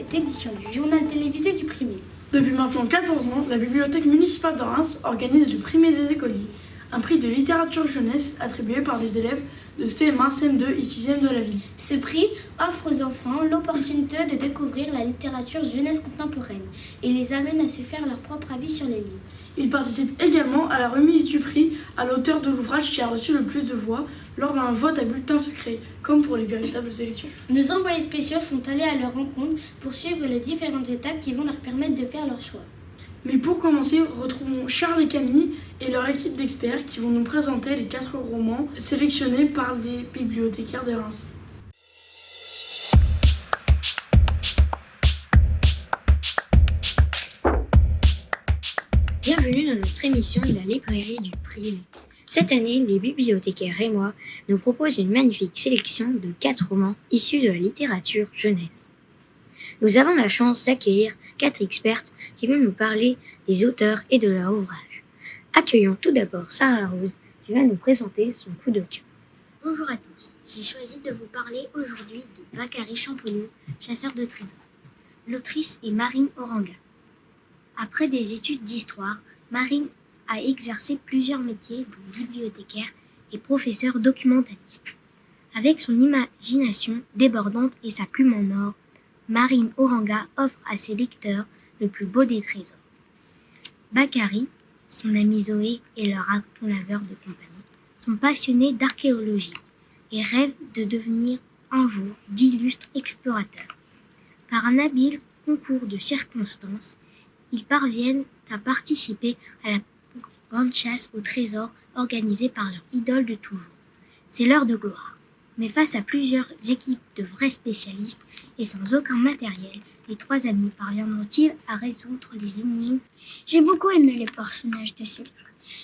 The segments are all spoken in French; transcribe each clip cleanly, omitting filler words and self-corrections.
cette édition du journal télévisé du primaire. Depuis maintenant 14 ans, la bibliothèque municipale de Reims organise le Prix des écoliers, un prix de littérature jeunesse attribué par des élèves de CM1, CM2 et 6e de la ville. Ce prix offre aux enfants l'opportunité de découvrir la littérature jeunesse contemporaine et les amène à se faire leur propre avis sur les livres. Il participe également à la remise du prix à l'auteur de l'ouvrage qui a reçu le plus de voix lors d'un vote à bulletin secret, comme pour les véritables élections. Nos envoyés spéciaux sont allés à leur rencontre pour suivre les différentes étapes qui vont leur permettre de faire leur choix. Mais pour commencer, retrouvons Charles et Camille et leur équipe d'experts qui vont nous présenter les 4 romans sélectionnés par les bibliothécaires de Reims. Bienvenue dans notre émission de la librairie du primaire. Cette année, les bibliothécaires rémois nous proposent une magnifique sélection de 4 romans issus de la littérature jeunesse. Nous avons la chance d'accueillir 4 expertes qui vont nous parler des auteurs et de leur ouvrage. Accueillons tout d'abord Sarah Rose qui va nous présenter son coup de cœur. Bonjour à tous, j'ai choisi de vous parler aujourd'hui de Bakary Champollion, chasseur de trésors. L'autrice est Marine Oranga. Après des études d'histoire, Marine a exercé plusieurs métiers, dont bibliothécaire et professeur documentaliste. Avec son imagination débordante et sa plume en or, Marine Oranga offre à ses lecteurs le plus beau des trésors. Bakary, son ami Zoé et leur raton laveur de compagnie sont passionnés d'archéologie et rêvent de devenir un jour d'illustres explorateurs. Par un habile concours de circonstances, ils parviennent à participer à la grande chasse au trésor organisée par leur idole de toujours. C'est l'heure de gloire. Mais face à plusieurs équipes de vrais spécialistes et sans aucun matériel, les 3 amis parviendront-ils à résoudre les énigmes? J'ai beaucoup aimé les personnages de ce livre.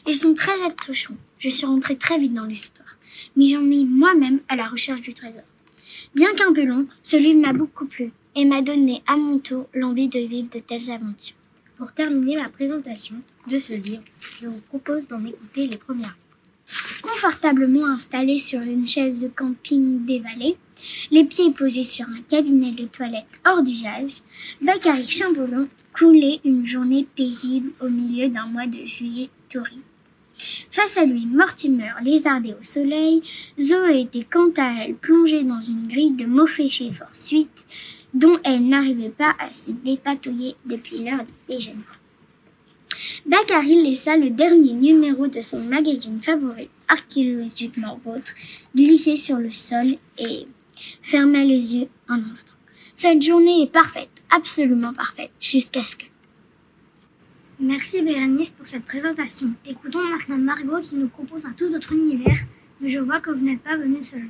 Ils sont très attachants. Je suis rentrée très vite dans l'histoire, mais j'en ai moi-même à la recherche du trésor. Bien qu'un peu long, ce livre m'a beaucoup plu et m'a donné à mon tour l'envie de vivre de telles aventures. Pour terminer la présentation de ce livre, je vous propose d'en écouter les premières. Confortablement installé sur une chaise de camping dévalée, les pieds posés sur un cabinet de toilette hors d'usage, Bakary Champollion coulait une journée paisible au milieu d'un mois de juillet torride. Face à lui, Mortimer lézardait au soleil, Zoé était quant à elle plongée dans une grille de mots fléchés fortuite dont elle n'arrivait pas à se dépatouiller depuis l'heure du déjeuner. Bakary laissa le dernier numéro de son magazine favori, Archéologiquement Vôtre, glisser sur le sol et ferma les yeux un instant. Cette journée est parfaite, absolument parfaite, jusqu'à ce que... Merci Bérénice pour cette présentation. Écoutons maintenant Margot qui nous propose un tout autre univers, mais je vois que vous n'êtes pas venue seule.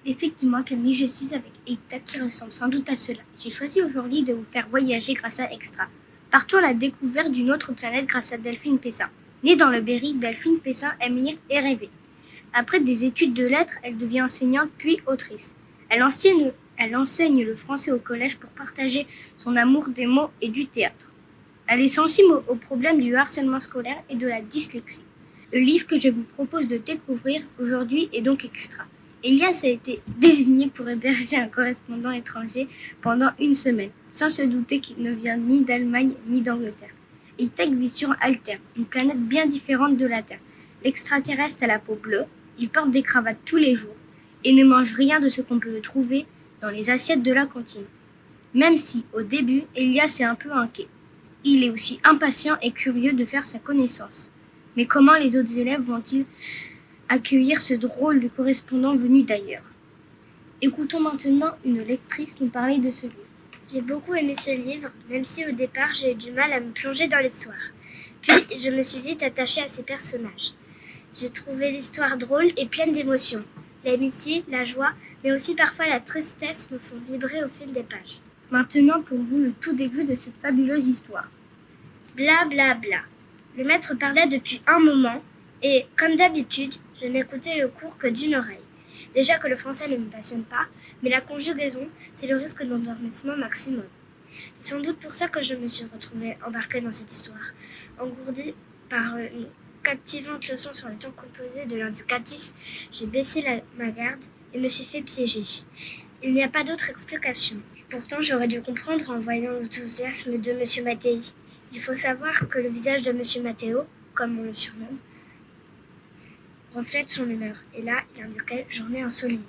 Effectivement, Camille, je suis avec Ekta qui ressemble sans doute à cela. J'ai choisi aujourd'hui de vous faire voyager grâce à Extra. Partons à la découverte d'une autre planète grâce à Delphine Pessin. Née dans le Berry, Delphine Pessin aime lire et rêver. Après des études de lettres, elle devient enseignante puis autrice. Elle enseigne le français au collège pour partager son amour des mots et du théâtre. Elle est sensible au problème du harcèlement scolaire et de la dyslexie. Le livre que je vous propose de découvrir aujourd'hui est donc Extra. Elias a été désigné pour héberger un correspondant étranger pendant 1 semaine, sans se douter qu'il ne vient ni d'Allemagne ni d'Angleterre. Itek vit sur Altair, une planète bien différente de la Terre. L'extraterrestre a la peau bleue, il porte des cravates tous les jours et ne mange rien de ce qu'on peut trouver dans les assiettes de la cantine. Même si, au début, Elias est un peu inquiet. Il est aussi impatient et curieux de faire sa connaissance. Mais comment les autres élèves vont-ils accueillir ce drôle de correspondant venu d'ailleurs? Écoutons maintenant une lectrice nous parler de ce livre. J'ai beaucoup aimé ce livre, même si au départ j'ai eu du mal à me plonger dans l'histoire. Puis je me suis vite attachée à ces personnages. J'ai trouvé l'histoire drôle et pleine d'émotions. L'amitié, la joie, mais aussi parfois la tristesse me font vibrer au fil des pages. Maintenant pour vous le tout début de cette fabuleuse histoire. Bla bla bla. Le maître parlait depuis un moment et, comme d'habitude, je n'écoutais le cours que d'une oreille. Déjà que le français ne me passionne pas, mais la conjugaison, c'est le risque d'endormissement maximum. C'est sans doute pour ça que je me suis retrouvée embarquée dans cette histoire, engourdie par une captivante leçon sur le temps composé de l'indicatif. J'ai baissé ma garde et me suis fait piéger. Il n'y a pas d'autre explication. Pourtant, j'aurais dû comprendre en voyant l'enthousiasme de M. Mattei. Il faut savoir que le visage de M. Matteo, comme on le surnomme, reflète son humeur. Et là, il indiquait journée ensoleillée.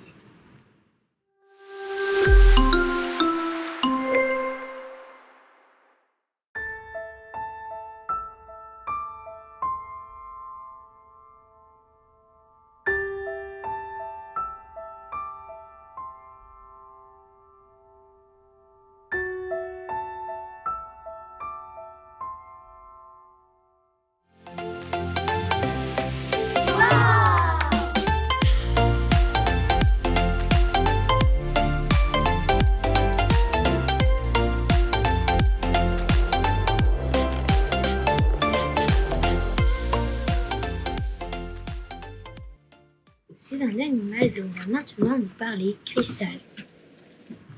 C'est un animal dont va maintenant nous parler Cristal.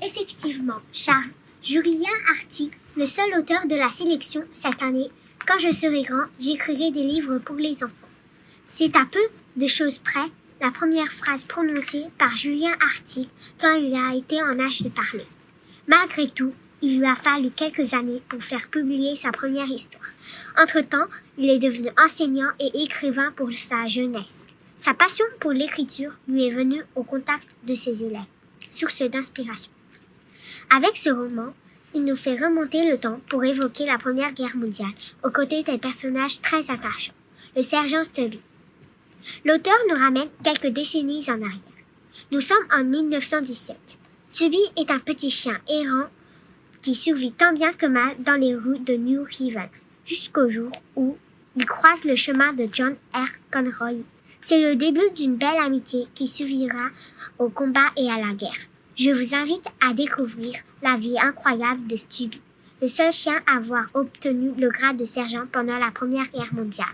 Effectivement, Charles, Julien Artigue, le seul auteur de la sélection cette année, quand je serai grand, j'écrirai des livres pour les enfants. C'est à peu de choses près la première phrase prononcée par Julien Artigue quand il a été en âge de parler. Malgré tout, il lui a fallu quelques années pour faire publier sa première histoire. Entre-temps, il est devenu enseignant et écrivain pour sa jeunesse. Sa passion pour l'écriture lui est venue au contact de ses élèves, source d'inspiration. Avec ce roman, il nous fait remonter le temps pour évoquer la Première Guerre mondiale, aux côtés d'un personnage très attachant, le sergent Stubby. L'auteur nous ramène quelques décennies en arrière. Nous sommes en 1917. Stubby est un petit chien errant qui survit tant bien que mal dans les rues de New Haven, jusqu'au jour où il croise le chemin de John R. Conroy. C'est le début d'une belle amitié qui survivra au combat et à la guerre. Je vous invite à découvrir la vie incroyable de Stubby, le seul chien à avoir obtenu le grade de sergent pendant la Première Guerre mondiale.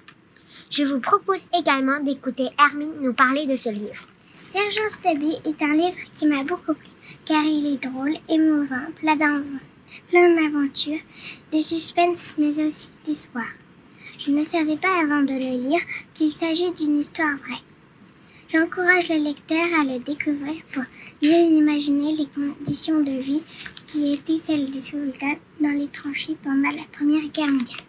Je vous propose également d'écouter Hermine nous parler de ce livre. Sergent Stubby est un livre qui m'a beaucoup plu, car il est drôle, émouvant, plein d'aventures, de suspense, mais aussi d'espoir. Je ne savais pas avant de le lire qu'il s'agit d'une histoire vraie. J'encourage le lecteur à le découvrir pour mieux imaginer les conditions de vie qui étaient celles des soldats dans les tranchées pendant la Première Guerre mondiale.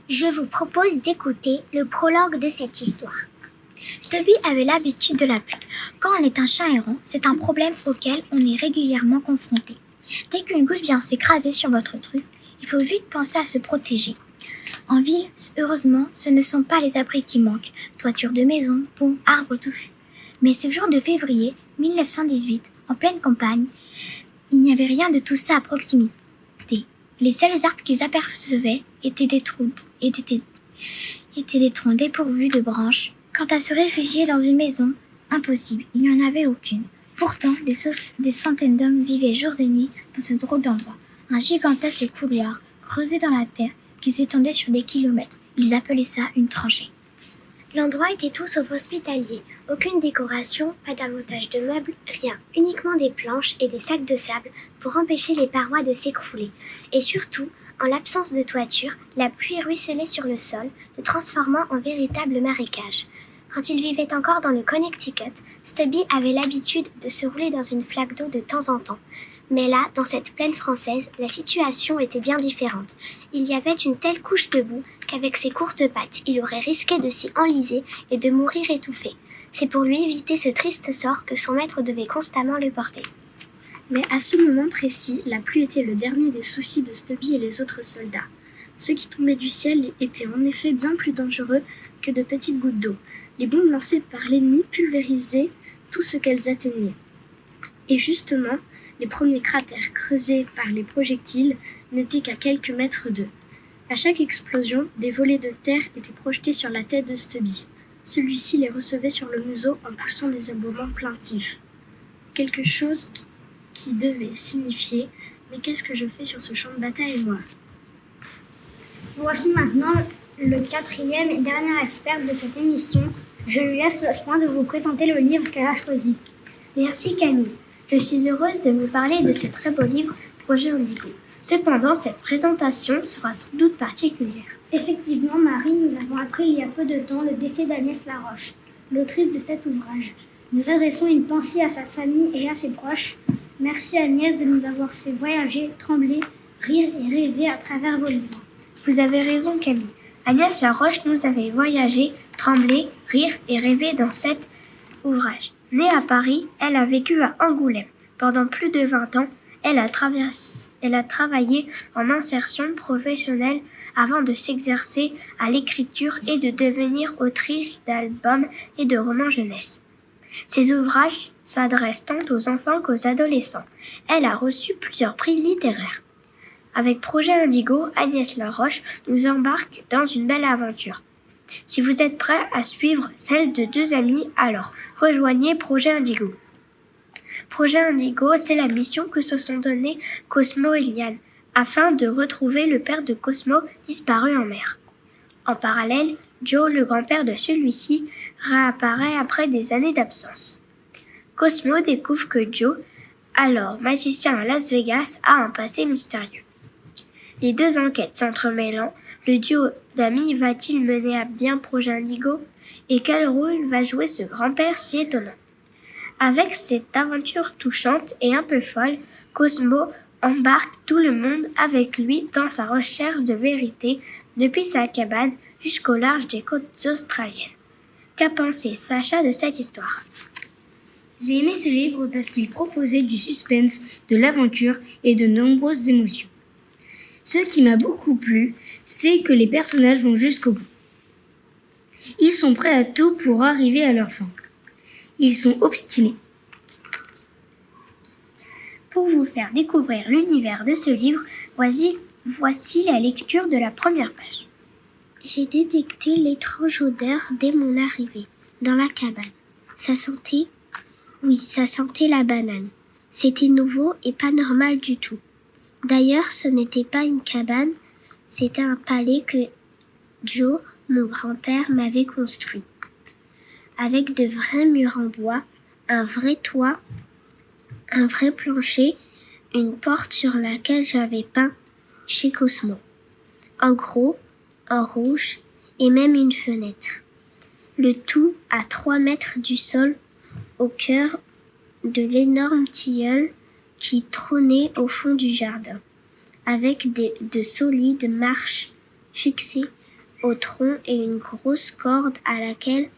Je vous propose d'écouter le prologue de cette histoire. Stubby avait l'habitude de la pluie. Quand on est un chien errant, c'est un problème auquel on est régulièrement confronté. Dès qu'une goutte vient s'écraser sur votre truffe, il faut vite penser à se protéger. En ville, heureusement, ce ne sont pas les abris qui manquent, toitures de maisons, ponts, arbres touffus. Mais ce jour de février 1918, en pleine campagne, il n'y avait rien de tout ça à proximité. Les seuls arbres qu'ils apercevaient étaient des troncs dépourvus de branches. Quant à se réfugier dans une maison, impossible, il n'y en avait aucune. Pourtant, des centaines d'hommes vivaient jours et nuits dans ce drôle d'endroit. Un gigantesque couloir creusé dans la terre qui s'étendait sur des kilomètres. Ils appelaient ça une tranchée. L'endroit était tout sauf hospitalier. Aucune décoration, pas davantage de meubles, rien. Uniquement des planches et des sacs de sable pour empêcher les parois de s'écrouler. Et surtout, en l'absence de toiture, la pluie ruisselait sur le sol, le transformant en véritable marécage. Quand il vivait encore dans le Connecticut, Stubby avait l'habitude de se rouler dans une flaque d'eau de temps en temps. Mais là, dans cette plaine française, la situation était bien différente. Il y avait une telle couche de boue qu'avec ses courtes pattes, il aurait risqué de s'y enliser et de mourir étouffé. C'est pour lui éviter ce triste sort que son maître devait constamment le porter. Mais à ce moment précis, la pluie était le dernier des soucis de Stubby et les autres soldats. Ceux qui tombaient du ciel étaient en effet bien plus dangereux que de petites gouttes d'eau. Les bombes lancées par l'ennemi pulvérisaient tout ce qu'elles atteignaient. Et justement, les premiers cratères creusés par les projectiles n'étaient qu'à quelques mètres d'eux. À chaque explosion, des volées de terre étaient projetées sur la tête de Stubby. Celui-ci les recevait sur le museau en poussant des aboiements plaintifs. Quelque chose qui devait signifier « Mais qu'est-ce que je fais sur ce champ de bataille, moi ?» Voici maintenant le quatrième et dernier expert de cette émission. Je lui laisse le soin de vous présenter le livre qu'elle a choisi. Merci Camille. Je suis heureuse de vous parler de ce très beau livre, Projet Indigo. Cependant, cette présentation sera sans doute particulière. Effectivement, Marie, nous avons appris il y a peu de temps le décès d'Agnès Laroche, l'autrice de cet ouvrage. Nous adressons une pensée à sa famille et à ses proches. Merci Agnès de nous avoir fait voyager, trembler, rire et rêver à travers vos livres. Vous avez raison Camille. Agnès Laroche nous a fait voyager, trembler, rire et rêver dans cet ouvrage. Née à Paris, elle a vécu à Angoulême. Pendant plus de 20 ans, elle a travaillé en insertion professionnelle avant de s'exercer à l'écriture et de devenir autrice d'albums et de romans jeunesse. Ses ouvrages s'adressent tant aux enfants qu'aux adolescents. Elle a reçu plusieurs prix littéraires. Avec Projet Indigo, Agnès Laroche nous embarque dans une belle aventure. Si vous êtes prêts à suivre celle de 2 amis, alors rejoignez Projet Indigo. Projet Indigo, c'est la mission que se sont donnée Cosmo et Liane, afin de retrouver le père de Cosmo disparu en mer. En parallèle, Joe, le grand-père de celui-ci, réapparaît après des années d'absence. Cosmo découvre que Joe, alors magicien à Las Vegas, a un passé mystérieux. Les 2 enquêtes s'entremêlant, le duo d'amis va-t-il mener à bien Projet Indigo? Et quel rôle va jouer ce grand-père si étonnant? Avec cette aventure touchante et un peu folle, Cosmo embarque tout le monde avec lui dans sa recherche de vérité, depuis sa cabane jusqu'au large des côtes australiennes. Qu'a pensé Sacha de cette histoire? J'ai aimé ce livre parce qu'il proposait du suspense, de l'aventure et de nombreuses émotions. Ce qui m'a beaucoup plu, c'est que les personnages vont jusqu'au bout. Ils sont prêts à tout pour arriver à leur fin. Ils sont obstinés. Pour vous faire découvrir l'univers de ce livre, voici la lecture de la première page. J'ai détecté l'étrange odeur dès mon arrivée dans la cabane. Ça sentait la banane. C'était nouveau et pas normal du tout. D'ailleurs, ce n'était pas une cabane, c'était un palais que Joe, mon grand-père, m'avait construit. Avec de vrais murs en bois, un vrai toit, un vrai plancher, une porte sur laquelle j'avais peint chez Cosmo. En gros, en rouge, et même une fenêtre. Le tout à 3 mètres du sol, au cœur de l'énorme tilleul qui trônait au fond du jardin, avec de solides marches fixées au tronc et une grosse corde à laquelle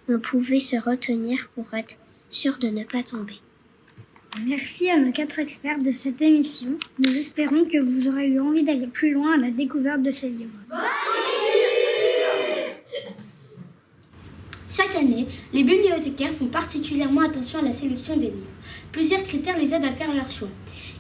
on pouvait se retenir pour être sûr de ne pas tomber. Merci à nos 4 experts de cette émission. Nous espérons que vous aurez eu envie d'aller plus loin à la découverte de ces livres. Chaque année, les bibliothécaires font particulièrement attention à la sélection des livres. Plusieurs critères les aident à faire leur choix.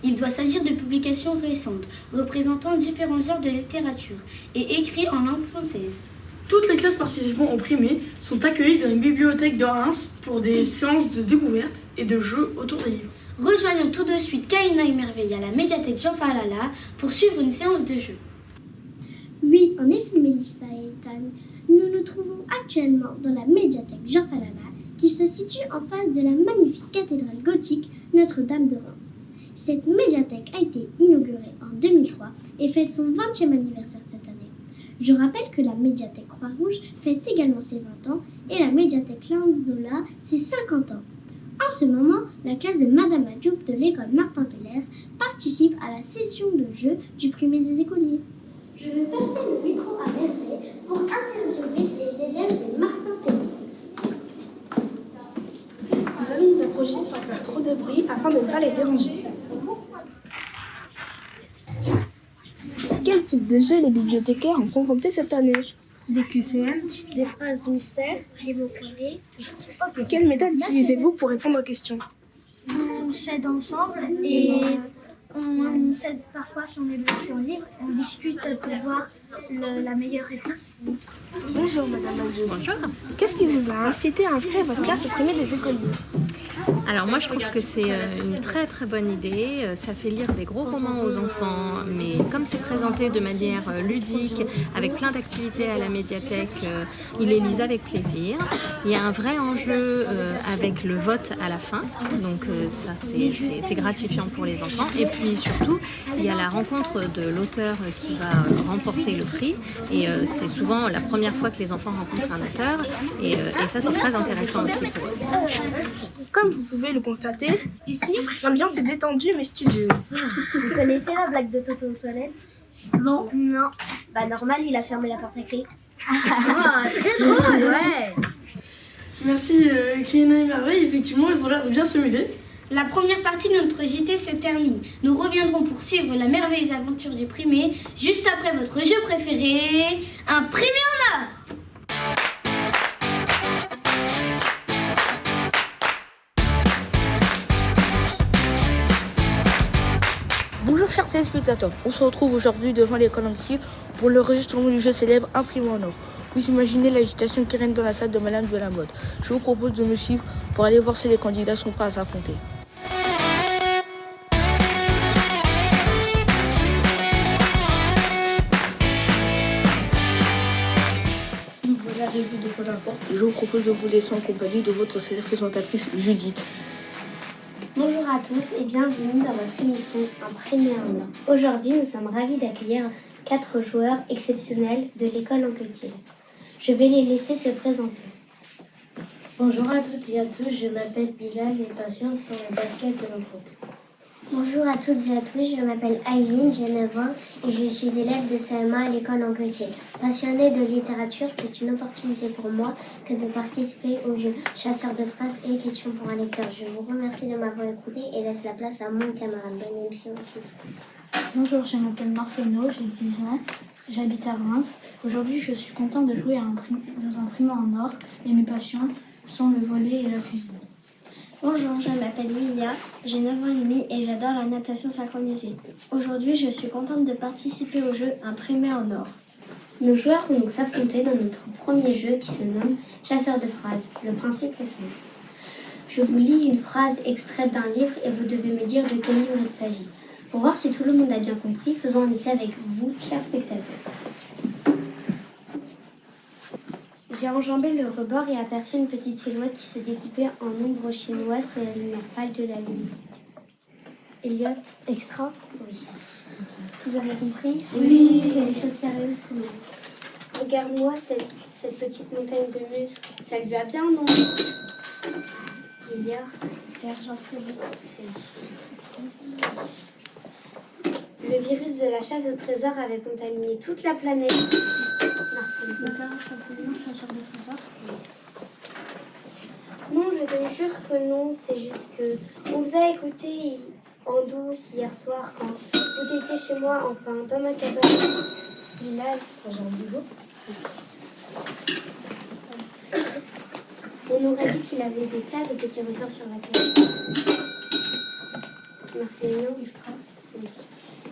Il doit s'agir de publications récentes, représentant différents genres de littérature et écrits en langue française. Toutes les classes participant au primé sont accueillies dans une bibliothèque de Reims pour des séances de découverte et de jeux autour des livres. Rejoignons tout de suite Kaina et Merveille à la médiathèque Jean Falala pour suivre une séance de jeu. Oui, en effet, Mélissa et Ethan, nous nous trouvons actuellement dans la médiathèque Jean Falala qui se situe en face de la magnifique cathédrale gothique Notre-Dame de Reims. Cette médiathèque a été inaugurée en 2003 et fête son 20e anniversaire cette année. Je rappelle que la médiathèque Croix-Rouge fête également ses 20 ans et la médiathèque Lanzola ses 50 ans. En ce moment, la classe de Madame Adjoub de l'école Martin Peller participe à la session de jeu du primaire des écoliers. Je vais passer le micro à Merveille pour interviewer les élèves de Martin Peller. Nous allons nous approcher sans faire trop de bruit afin de ne pas les déranger. Quel type de jeu les bibliothécaires ont convoqué cette année? Des QCM, Des phrases mystères. Des mots codés. Quelle méthode utilisez-vous pour répondre aux questions? on s'aide ensemble et on s'aide parfois si on est bloqué en livre. On discute pour voir la meilleure réponse. Bonjour Madame Adjoub. Bonjour. Qu'est-ce qui vous a incité à inscrire votre classe au premier des écoliers? Alors moi je trouve que c'est une très très bonne idée, ça fait lire des gros romans aux enfants, mais comme c'est présenté de manière ludique, avec plein d'activités à la médiathèque, ils les lisent avec plaisir. Il y a un vrai enjeu avec le vote à la fin, donc ça c'est gratifiant pour les enfants. Et puis surtout, il y a la rencontre de l'auteur qui va remporter le prix, et c'est souvent la première fois que les enfants rencontrent un auteur, et ça c'est très intéressant aussi pour eux. Comme vous pouvez le constater, ici, l'ambiance est détendue mais studieuse. Vous connaissez la blague de Toto aux toilettes? Non. Non. Bah normal, il a fermé la porte à clé. Ah, très drôle, ouais. Merci Kéna et Merveille, effectivement, ils ont l'air de bien s'amuser. La première partie de notre JT se termine. Nous reviendrons pour suivre la merveilleuse aventure du primé, juste après votre jeu préféré, un primé en or. Bonjour chers téléspectateurs, on se retrouve aujourd'hui devant l'école Anxi pour l'enregistrement du jeu célèbre Imprimé en or. Vous imaginez l'agitation qui règne dans la salle de Madame de la Mode. Je vous propose de me suivre pour aller voir si les candidats sont prêts à s'affronter. Nous voilà arrivés devant la porte et je vous propose de vous laisser en compagnie de votre célèbre présentatrice Judith. Bonjour à tous et bienvenue dans votre émission Imprimé en or. Aujourd'hui, nous sommes ravis d'accueillir 4 joueurs exceptionnels de l'école Anquetil. Je vais les laisser se présenter. Bonjour à toutes et à tous, je m'appelle Bilal, mes passions sont le basket et le foot. Bonjour à toutes et à tous, je m'appelle Aileen, j'ai 9 ans et je suis élève de CM1 à l'école Anquetil. Passionnée de littérature, c'est une opportunité pour moi que de participer au jeu Chasseur de phrases et questions pour un lecteur. Je vous remercie de m'avoir écouté et laisse la place à mon camarade. Bonne émission à tous. Bonjour, je m'appelle Marcelo, j'ai 10 ans, j'habite à Reims. Aujourd'hui, je suis contente de jouer dans un primé en or et mes passions sont le volley et la cuisine. Bonjour, je m'appelle Lilia, j'ai 9 ans et demi et j'adore la natation synchronisée. Aujourd'hui, je suis contente de participer au jeu Imprimé en or. Nos joueurs vont donc s'affronter dans notre premier jeu qui se nomme Chasseur de phrases. Le principe est simple. Je vous lis une phrase extraite d'un livre et vous devez me dire de quel livre il s'agit. Pour voir si tout le monde a bien compris, faisons un essai avec vous, chers spectateurs. J'ai enjambé le rebord et aperçu une petite silhouette qui se découpait en ombre chinoise sous la lumière pâle de la lune. Elliot, extra? Oui. Vous avez compris? Oui. Il y a des choses sérieuses. Regarde-moi cette petite montagne de muscles. Ça lui va bien, non? Il y a d'argent Le virus de la chasse au trésor avait contaminé toute la planète. Marcel. Chasseur de trésor? Non, je te jure que non, c'est juste que on vous a écouté en douce hier soir quand vous étiez chez moi, enfin dans ma cabane. Bilal, j'ai un digo. On aurait dit qu'il avait des tas de petits ressorts sur la tête. Marcelino, extra. Oui.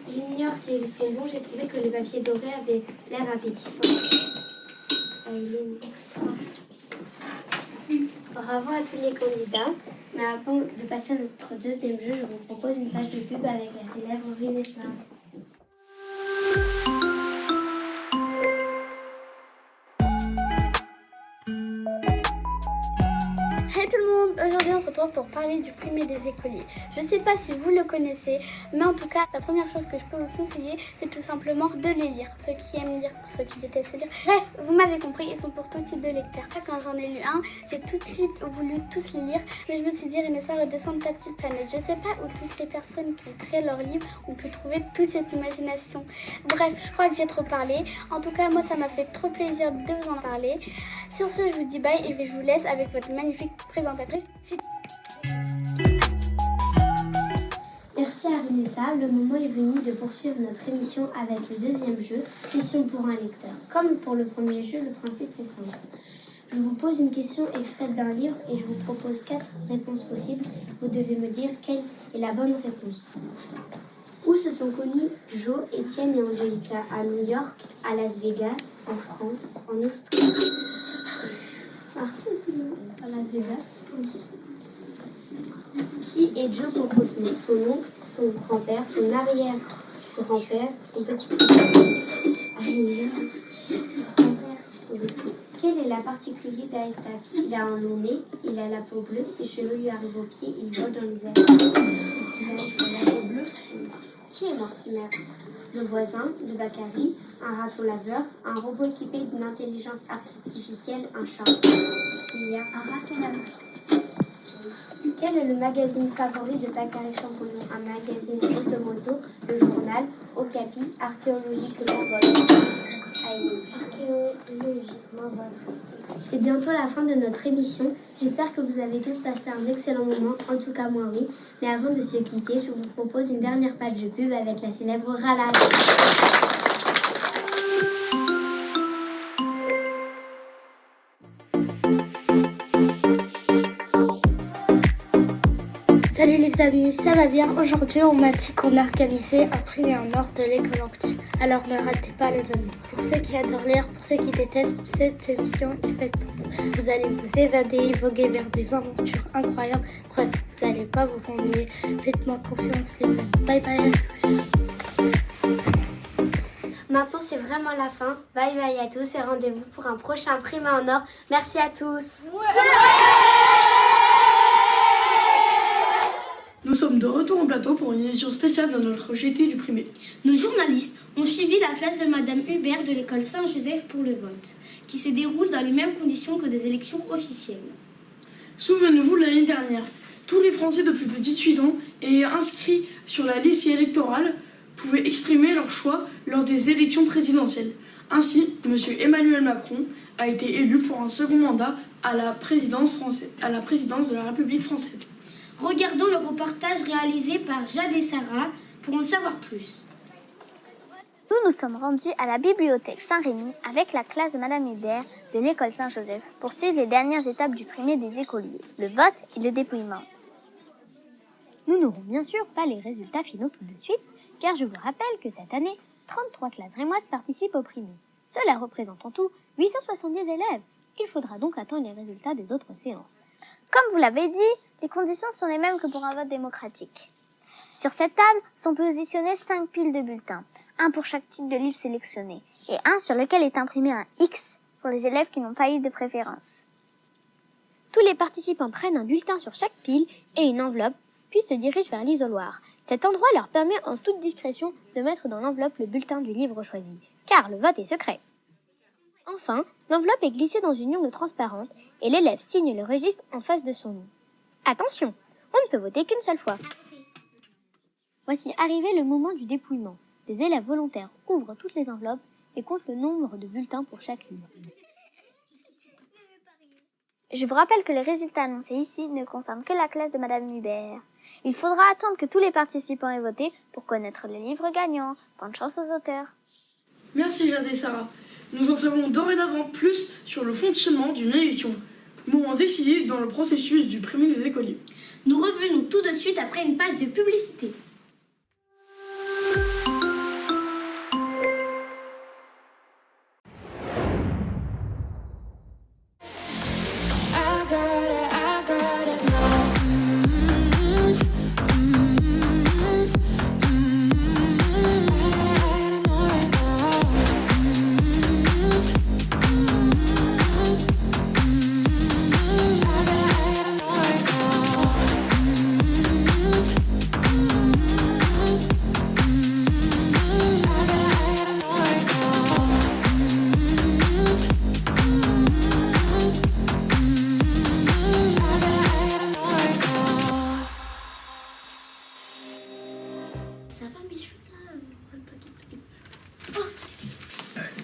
J'ignore s'ils sont bons, j'ai trouvé que les papiers dorés avaient l'air appétissant. Aileen, extra. Bravo à tous les candidats. Mais avant de passer à notre deuxième jeu, je vous propose une page de pub avec la célèbre Vanessa. Hey tout le monde, aujourd'hui on se retrouve pour parler du primé des écoliers. Je sais pas si vous le connaissez, mais en tout cas la première chose que je peux vous conseiller, c'est tout simplement de les lire. Ceux qui aiment lire, pour ceux qui détestent lire. Bref, vous m'avez compris, ils sont pour tout type de lecteurs. Quand j'en ai lu un, j'ai tout de suite voulu tous les lire, mais je me suis dit Renessa, redescends de ta petite planète. Je sais pas où toutes les personnes qui ont créé leur livre ont pu trouver toute cette imagination. Bref, je crois que j'ai trop parlé. En tout cas, moi ça m'a fait trop plaisir de vous en parler. Sur ce, je vous dis bye et je vous laisse avec votre magnifique présentatrice. Merci à Vanessa. Le moment est venu de poursuivre notre émission avec le deuxième jeu, Question pour un lecteur. Comme pour le premier jeu, le principe est simple. Je vous pose une question extraite d'un livre et je vous propose 4 réponses possibles. Vous devez me dire quelle est la bonne réponse. Où se sont connus Joe, Étienne et Angelica? À New York, à Las Vegas, en France, en Australie. À Las Vegas, oui. Qui est Joe Cosmo? Son oncle, son grand-père, son arrière-grand-père, son petit-père. Son grand-père. Quelle est la particularité d'Aïstak? Il a un long nez, il a la peau bleue, ses cheveux lui arrivent aux pieds, il vole dans les airs. Il a la peau bleue. Qui est Mortimer? Le voisin de Bakary, un raton laveur, un robot équipé d'une intelligence artificielle, un chat. Il y a un raton laveur. Quel est le magazine favori de Bakary Champollion? Un magazine automoto, le journal, Okapi, archéologiquement votre. Archéologiquement votre. C'est bientôt la fin de notre émission. J'espère que vous avez tous passé un excellent moment. En tout cas, moi oui. Mais avant de se quitter, je vous propose une dernière page de pub avec la célèbre Ralade. Salut les amis, ça va bien? Aujourd'hui, on m'a dit qu'on organisait un prix en or de l'école Ancty. Alors ne ratez pas l'événement. Pour ceux qui adorent lire, pour ceux qui détestent, cette émission est faite pour vous. Vous allez vous évader, voguer vers des aventures incroyables. Bref, vous n'allez pas vous ennuyer. Faites-moi confiance les amis. Bye bye à tous. Maintenant, c'est vraiment la fin. Bye bye à tous et rendez-vous pour un prochain Prime en or. Merci à tous. Nous sommes de retour au plateau pour une édition spéciale de notre GT du primé. Nos journalistes ont suivi la classe de Madame Hubert de l'école Saint-Joseph pour le vote, qui se déroule dans les mêmes conditions que des élections officielles. Souvenez-vous, l'année dernière, tous les Français de plus de 18 ans et inscrits sur la liste électorale pouvaient exprimer leur choix lors des élections présidentielles. Ainsi, M. Emmanuel Macron a été élu pour un second mandat à la présidence de la République française. Regardons le reportage réalisé par Jade et Sarah pour en savoir plus. Nous sommes rendus à la bibliothèque Saint-Rémy avec la classe de Madame Hubert de l'école Saint-Joseph pour suivre les dernières étapes du primé des écoliers, le vote et le dépouillement. Nous n'aurons bien sûr pas les résultats finaux tout de suite, car je vous rappelle que cette année, 33 classes rémoises participent au primé. Cela représente en tout 870 élèves. Il faudra donc attendre les résultats des autres séances. Comme vous l'avez dit, les conditions sont les mêmes que pour un vote démocratique. Sur cette table sont positionnés 5 piles de bulletins, un pour chaque titre de livre sélectionné, et un sur lequel est imprimé un X pour les élèves qui n'ont pas eu de préférence. Tous les participants prennent un bulletin sur chaque pile et une enveloppe, puis se dirigent vers l'isoloir. Cet endroit leur permet en toute discrétion de mettre dans l'enveloppe le bulletin du livre choisi, car le vote est secret. Enfin, l'enveloppe est glissée dans une urne transparente et l'élève signe le registre en face de son nom. Attention, on ne peut voter qu'une seule fois. Voici arrivé le moment du dépouillement. Des élèves volontaires ouvrent toutes les enveloppes et comptent le nombre de bulletins pour chaque livre. Je vous rappelle que les résultats annoncés ici ne concernent que la classe de Madame Hubert. Il faudra attendre que tous les participants aient voté pour connaître les livres gagnants. Bonne chance aux auteurs. Merci Jade et Sarah. Nous en savons dorénavant plus sur le fonctionnement d'une élection, moment décisif dans le processus du primé des écoliers. Nous revenons tout de suite après une page de publicité.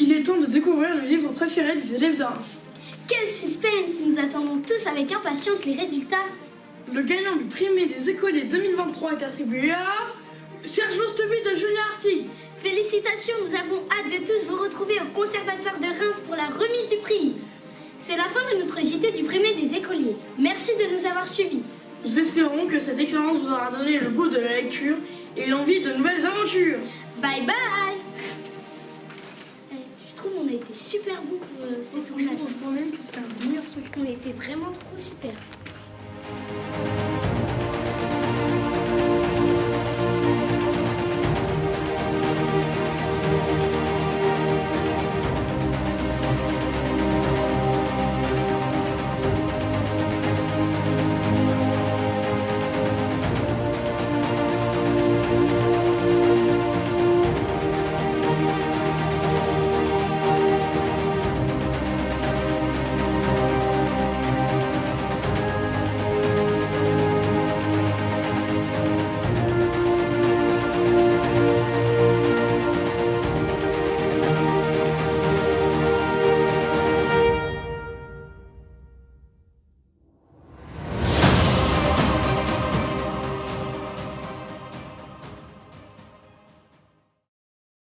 Il est temps de découvrir le livre préféré des élèves de Reims. Quel suspense! Nous attendons tous avec impatience les résultats. Le gagnant du primé des écoliers 2023 est attribué à Sergio Stubby de Julien Artigue. Félicitations, nous avons hâte de tous vous retrouver au Conservatoire de Reims pour la remise du prix. C'est la fin de notre JT du primé des écoliers. Merci de nous avoir suivis. Nous espérons que cette expérience vous aura donné le goût de la lecture et l'envie de nouvelles aventures. Bye bye. Je trouve qu'on a été super bon pour cet tournage. Je trouve même que c'était un meilleur truc. On était vraiment trop super.